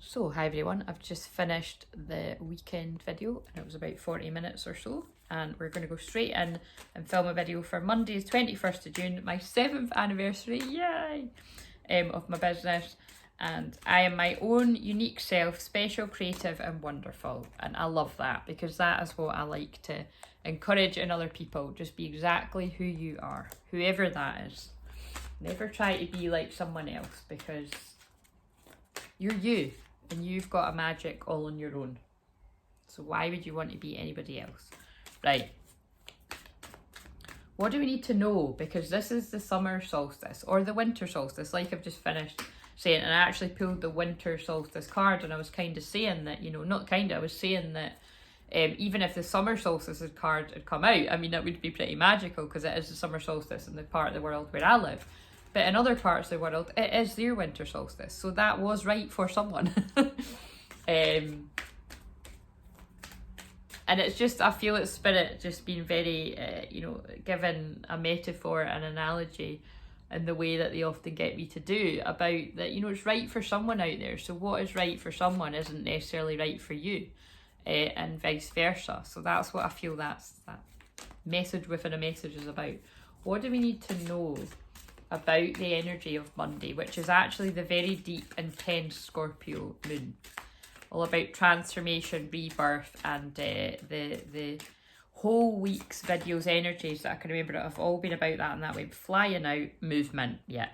So, hi everyone, I've just finished the weekend video and it was about 40 minutes or so, and we're going to go straight in and film a video for Monday, 21st of June, my 7th anniversary, yay, of my business. And I am my own unique self, special, creative and wonderful, and I love that because that is what I like to encourage in other people. Just be exactly who you are, whoever that is. Never try to be like someone else because you're you. And you've got a magic all on your own. So why would you want to be anybody else? Right. What do we need to know? Because this is the summer solstice or the winter solstice, like I've just finished saying. And I actually pulled the winter solstice card, and I was kind of saying that, you know, not kind of, I was saying that even if the summer solstice card had come out, I mean, that would be pretty magical because it is the summer solstice in the part of the world where I live. But in other parts of the world, it is their winter solstice. So that was right for someone. And it's just, I feel it's spirit just being very, you know, given a metaphor, an analogy, in the way that they often get me to do about that, you know, it's right for someone out there. So what is right for someone isn't necessarily right for you, and vice versa. So that's what I feel that message within a message is about. What do we need to know about the energy of Monday, which is actually the very deep, intense Scorpio moon, all about transformation, rebirth, and the whole week's videos, energies that I can remember have all been about that, and that way, flying out, movement, yeah.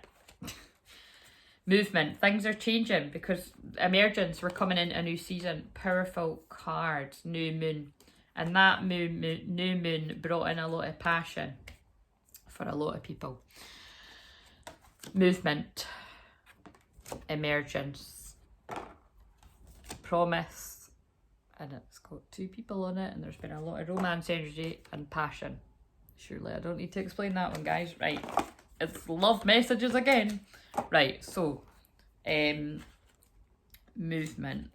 Movement, things are changing because emergence, we're coming into a new season, powerful cards, new moon, and that new moon brought in a lot of passion for a lot of people. Movement, emergence, promise, and it's got two people on it, and there's been a lot of romance energy and passion. Surely I don't need to explain that one, guys. Right, it's love messages again. Right, so movement.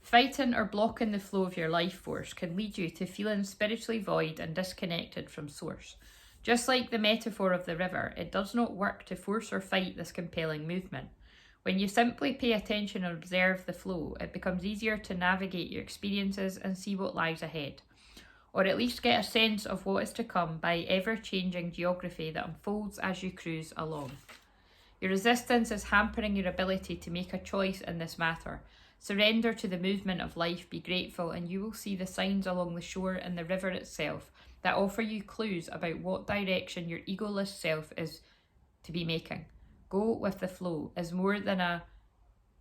Fighting or blocking the flow of your life force can lead you to feeling spiritually void and disconnected from source. Just like the metaphor of the river, it does not work to force or fight this compelling movement. When you simply pay attention and observe the flow, it becomes easier to navigate your experiences and see what lies ahead, or at least get a sense of what is to come by ever-changing geography that unfolds as you cruise along. Your resistance is hampering your ability to make a choice in this matter. Surrender to the movement of life, be grateful, and you will see the signs along the shore and the river itself that offer you clues about what direction your egoless self is to be making. Go with the flow is more than a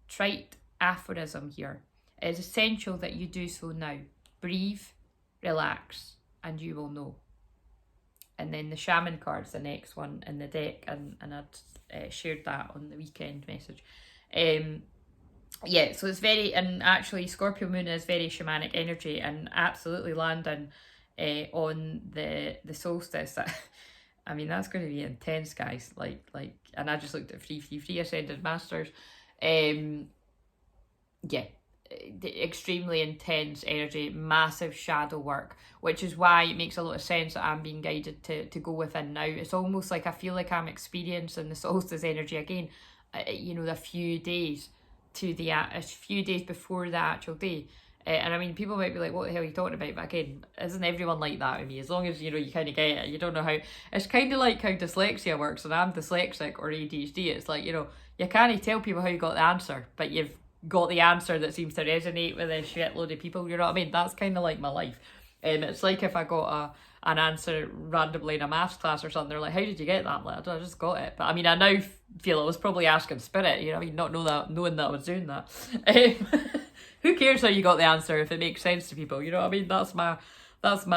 trite aphorism here. It is essential that you do so now. Breathe, relax, and you will know. And then the shaman card's the next one in the deck, and I'd shared that on the weekend message. Yeah, so it's very, and actually Scorpio moon is very shamanic energy, and absolutely landing on the solstice. I mean, that's going to be intense, guys. Like, and I just looked at free ascended masters. Yeah, extremely intense energy, massive shadow work, which is why it makes a lot of sense that I'm being guided to go within now. It's almost like I feel like I'm experiencing the solstice energy again, you know, a few days before the actual day. And I mean, people might be like, what the hell are you talking about? But again, isn't everyone like that with me? As long as, you know, you kind of get it. You don't know how... It's kind of like how dyslexia works, and I'm dyslexic or ADHD. It's like, you know, you can't tell people how you got the answer, but you've got the answer that seems to resonate with a shitload of people, you know what I mean? That's kind of like my life. It's like if I got an answer randomly in a maths class or something, they're like, how did you get that? I'm like, I just got it. But I mean, I now feel I was probably asking spirit, you know what I mean? Not knowing that I was doing that. Who cares how you got the answer if it makes sense to people, you know what I mean? That's my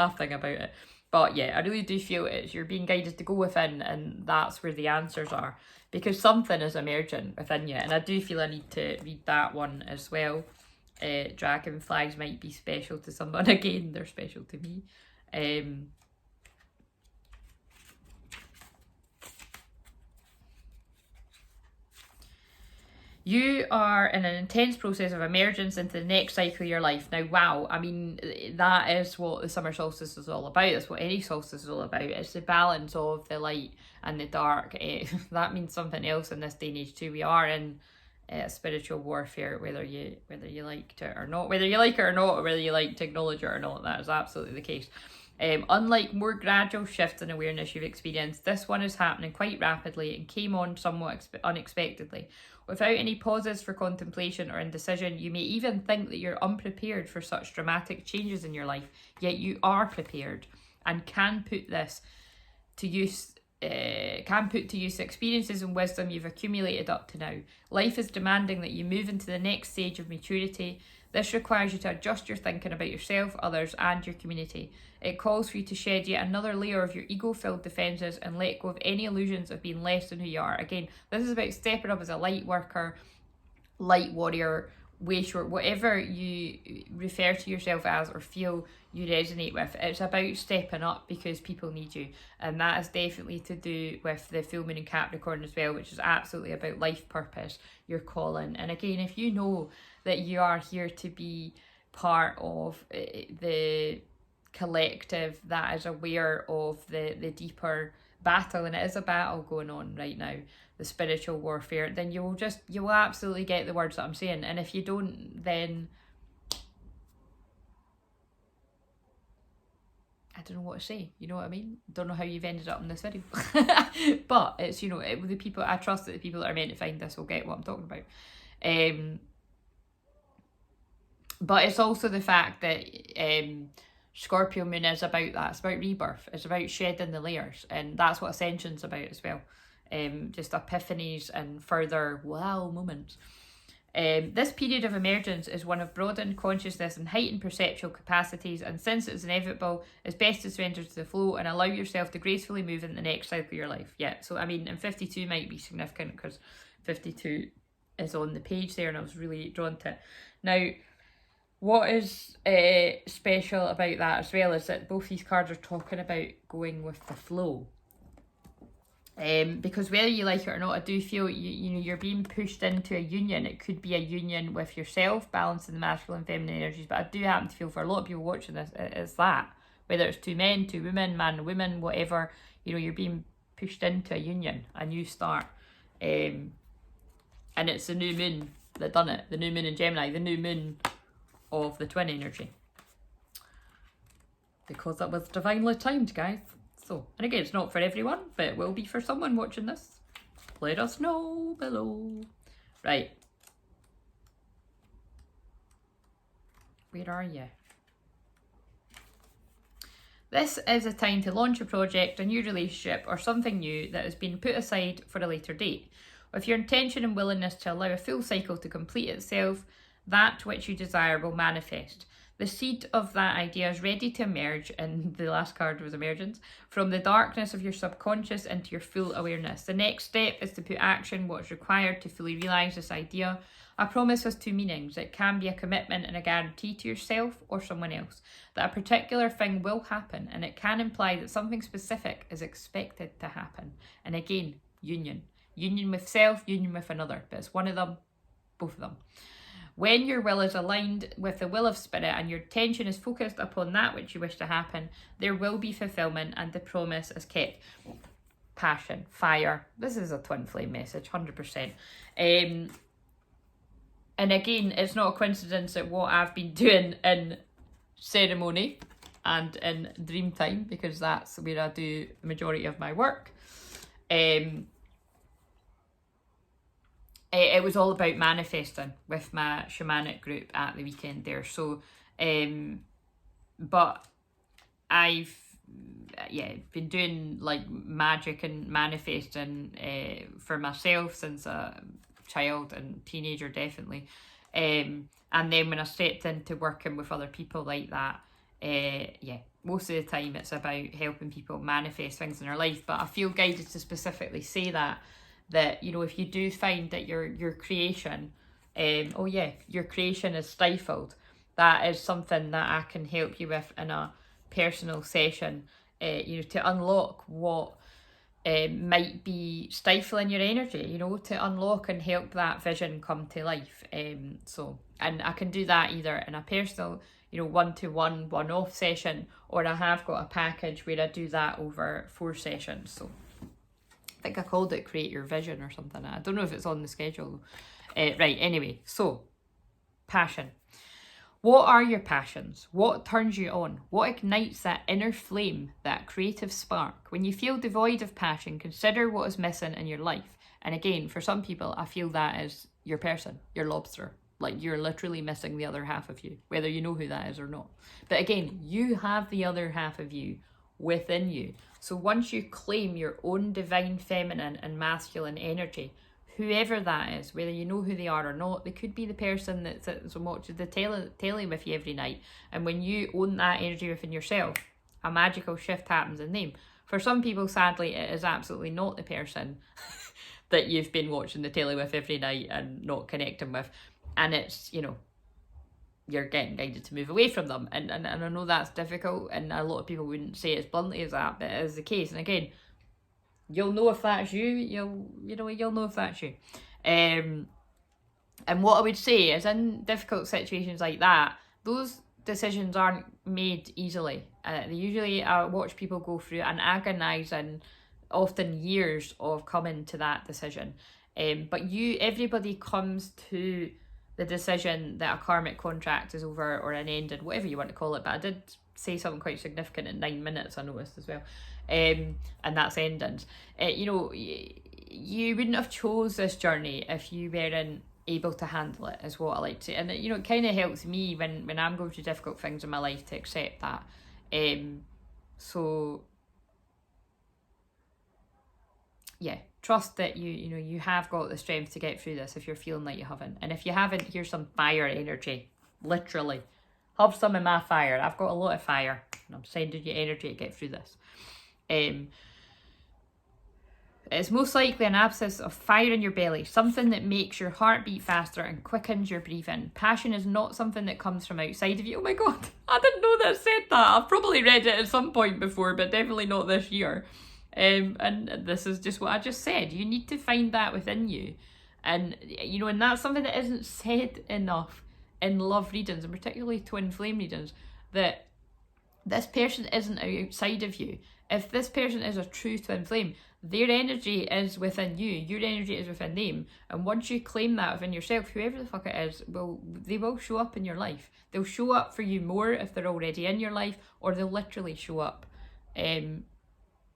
thing about it. But yeah, I really do feel it's you're being guided to go within, and that's where the answers are, because something is emerging within you. And I do feel I need to read that one as well. Dragonflies might be special to someone. Again, they're special to me. You are in an intense process of emergence into the next cycle of your life. Now, wow, I mean, that is what the summer solstice is all about. That's what any solstice is all about. It's the balance of the light and the dark. That means something else in this day and age too. We are in spiritual warfare, whether you like it or not, whether you like it or not, or whether you like to acknowledge it or not. That is absolutely the case. Unlike more gradual shifts in awareness you've experienced, this one is happening quite rapidly and came on somewhat unexpectedly. Without any pauses for contemplation or indecision, you may even think that you're unprepared for such dramatic changes in your life, yet you are prepared and can put this to use. Can put to use experiences and wisdom you've accumulated up to now. Life is demanding that you move into the next stage of maturity. This requires you to adjust your thinking about yourself, others, and your community. It calls for you to shed yet another layer of your ego-filled defences and let go of any illusions of being less than who you are. Again, this is about stepping up as a light worker, light warrior, way short, whatever you refer to yourself as or feel you resonate with. It's about stepping up because people need you, and that is definitely to do with the full moon in Capricorn as well, which is absolutely about life purpose, your calling. And again, if you know that you are here to be part of the collective that is aware of the deeper battle, and it is a battle going on right now, the spiritual warfare, then you will absolutely get the words that I'm saying. And if you don't, then I don't know what to say, you know what I mean? Don't know how you've ended up in this video. But it's, you know, the people, I trust that the people that are meant to find this will get what I'm talking about. But it's also the fact that Scorpio moon is about that. It's about rebirth. It's about shedding the layers, and that's what Ascension's about as well. Just epiphanies and further wow moments. This period of emergence is one of broadened consciousness and heightened perceptual capacities, and since it's inevitable, it's best to surrender to the flow and allow yourself to gracefully move in the next cycle of your life. Yeah, so I mean, and 52 might be significant because 52 is on the page there, and I was really drawn to it. Now, what is special about that as well is that both these cards are talking about going with the flow. Because whether you like it or not, I do feel you know you're being pushed into a union. It could be a union with yourself, balancing the masculine and feminine energies. But I do happen to feel for a lot of people watching this, it's that. Whether it's two men, two women, man and woman, whatever, you know, you're being pushed into a union, a new start. And it's the new moon that done it. The new moon in Gemini, the new moon of the twin energy. Because that was divinely timed, guys. So, and again, it's not for everyone, but it will be for someone watching this. Let us know below. Right. Where are you? This is a time to launch a project, a new relationship, or something new that has been put aside for a later date. With your intention and willingness to allow a full cycle to complete itself, that which you desire will manifest. The seed of that idea is ready to emerge, and the last card was emergence, from the darkness of your subconscious into your full awareness. The next step is to put action what's required to fully realise this idea. A promise has two meanings. It can be a commitment and a guarantee to yourself or someone else that a particular thing will happen, and it can imply that something specific is expected to happen. And again, union. Union with self, union with another, but it's one of them, both of them. When your will is aligned with the will of spirit and your attention is focused upon that which you wish to happen, there will be fulfillment and the promise is kept. Passion, fire. This is a twin flame message, 100%. And again, it's not a coincidence that what I've been doing in ceremony and in dream time, because that's where I do the majority of my work. It was all about manifesting with my shamanic group at the weekend there. So, but I've been doing like magic and manifesting for myself since a child and teenager, definitely. And then when I stepped into working with other people like that, most of the time it's about helping people manifest things in their life. But I feel guided to specifically say that, you know, if you do find that your creation, your creation is stifled, that is something that I can help you with in a personal session, to unlock what might be stifling your energy, you know, to unlock and help that vision come to life. And I can do that either in a personal, you know, one-to-one, one-off session, or I have got a package where I do that over 4 sessions. So I think I called it Create Your Vision or something. I don't know if it's on the schedule. Right, anyway, so passion. What are your passions? What turns you on? What ignites that inner flame, that creative spark? When you feel devoid of passion, consider what is missing in your life. And again, for some people, I feel that is your person, your lobster. Like, you're literally missing the other half of you, whether you know who that is or not. But again, you have the other half of you within you. So once you claim your own divine feminine and masculine energy, whoever that is, whether you know who they are or not, they could be the person that sits and watches the telly with you every night. And when you own that energy within yourself, a magical shift happens in them. For some people, sadly, it is absolutely not the person that you've been watching the telly with every night and not connecting with. And it's, you know, you're getting guided to move away from them. And I know that's difficult, and a lot of people wouldn't say it as bluntly as that, but it is the case. And again, you'll know if that's you. You'll know if that's you. And what I would say is, in difficult situations like that, those decisions aren't made easily. They usually, I watch people go through an agonising, often years of coming to that decision. But everybody comes to the decision that a karmic contract is over, or an end, and whatever you want to call it. But I did say something quite significant in 9 minutes, I noticed as well. And that's endings. You wouldn't have chose this journey if you weren't able to handle it, is what I like to say. And it kind of helps me when I'm going through difficult things in my life to accept that. So yeah, trust that you have got the strength to get through this if you're feeling like you haven't. And if you haven't, here's some fire energy. Literally, have some in my fire. I've got a lot of fire, and I'm sending you energy to get through this. It's most likely an absence of fire in your belly, something that makes your heart beat faster and quickens your breathing. Passion is not something that comes from outside of you. Oh my God, I didn't know that said that. I've probably read it at some point before, but definitely not this year. And this is just what I just said. You need to find that within you. And, and that's something that isn't said enough in love readings, and particularly twin flame readings, that this person isn't outside of you. If this person is a true twin flame, their energy is within you, your energy is within them. And once you claim that within yourself, whoever the fuck it is, they will show up in your life. They'll show up for you more if they're already in your life, or they'll literally show up.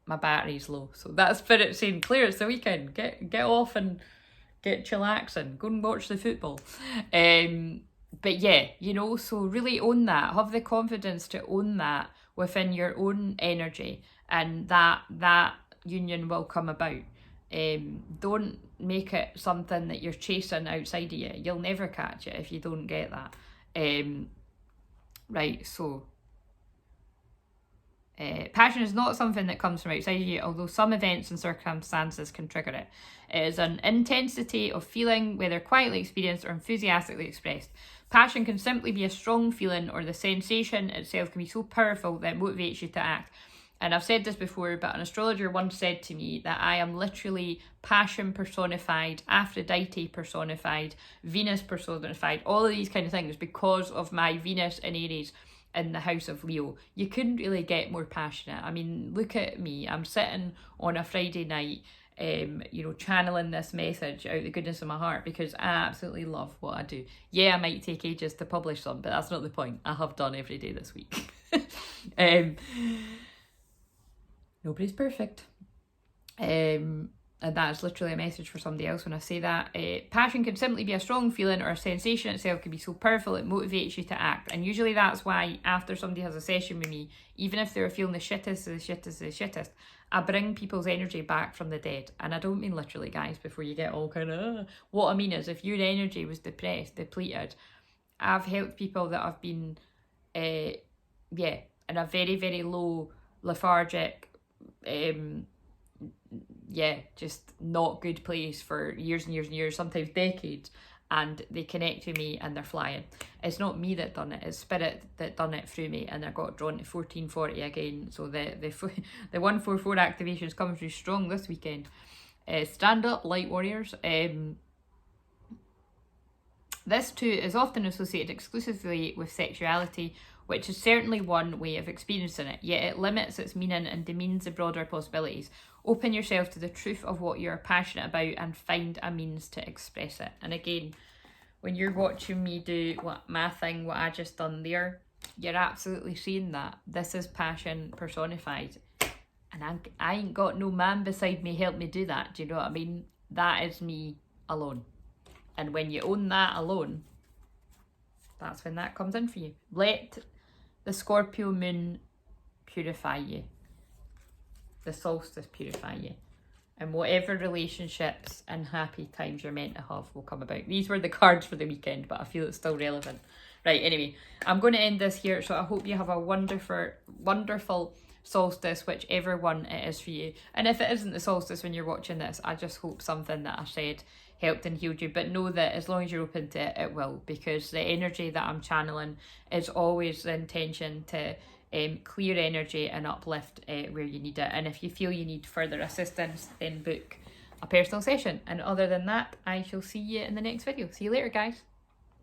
My battery's low, so that's Spirit saying, Claire, it's the weekend, get off and get chillaxing, go and watch the football. But yeah, so really own that. Have the confidence to own that within your own energy, and that union will come about. Don't make it something that you're chasing outside of you. You'll never catch it if you don't get that. Right, so passion is not something that comes from outside of you, although some events and circumstances can trigger it. It is an intensity of feeling, whether quietly experienced or enthusiastically expressed. Passion can simply be a strong feeling, or the sensation itself can be so powerful that it motivates you to act. And I've said this before, but an astrologer once said to me that I am literally passion personified, Aphrodite personified, Venus personified, all of these kind of things, because of my Venus in Aries in the house of Leo. You couldn't really get more passionate. I mean, look at me. I'm sitting on a Friday night, channeling this message out of the goodness of my heart, because I absolutely love what I do. Yeah, I might take ages to publish them, but that's not the point. I have done every day this week. Nobody's perfect. And that's literally a message for somebody else when I say that. Passion can simply be a strong feeling, or a sensation itself can be so powerful it motivates you to act. And usually that's why after somebody has a session with me, even if they're feeling the shittest, I bring people's energy back from the dead. And I don't mean literally, guys, before you get all kind of... What I mean is, if your energy was depressed, depleted, I've helped people that have been, in a very, very low, lethargic, just not good place for years and years and years, sometimes decades. and they connect to me and they're flying. It's not me that done it, it's spirit that done it through me, and I got drawn to 1440 again. So the 144 activation is coming through strong this weekend. Stand up, light warriors. This too is often associated exclusively with sexuality, which is certainly one way of experiencing it, yet it limits its meaning and demeans the broader possibilities. Open yourself to the truth of what you're passionate about and find a means to express it. And again, when you're watching me do my thing, what I just done there, you're absolutely seeing that. This is passion personified. And I ain't got no man beside me help me do that. Do you know what I mean? That is me alone. And when you own that alone, that's when that comes in for you. Let the Scorpio moon purify you. The solstice purify you. And whatever relationships and happy times you're meant to have will come about. These were the cards for the weekend, but I feel it's still relevant. Right, anyway, I'm going to end this here. So I hope you have a wonderful solstice, whichever one it is for you. And if it isn't the solstice when you're watching this, I just hope something that I said helped and healed you. But know that as long as you're open to it, it will, because the energy that I'm channeling is always the intention to clear energy and uplift where you need it. And if you feel you need further assistance, then book a personal session. And other than that, I shall see you in the next video. See you later, guys.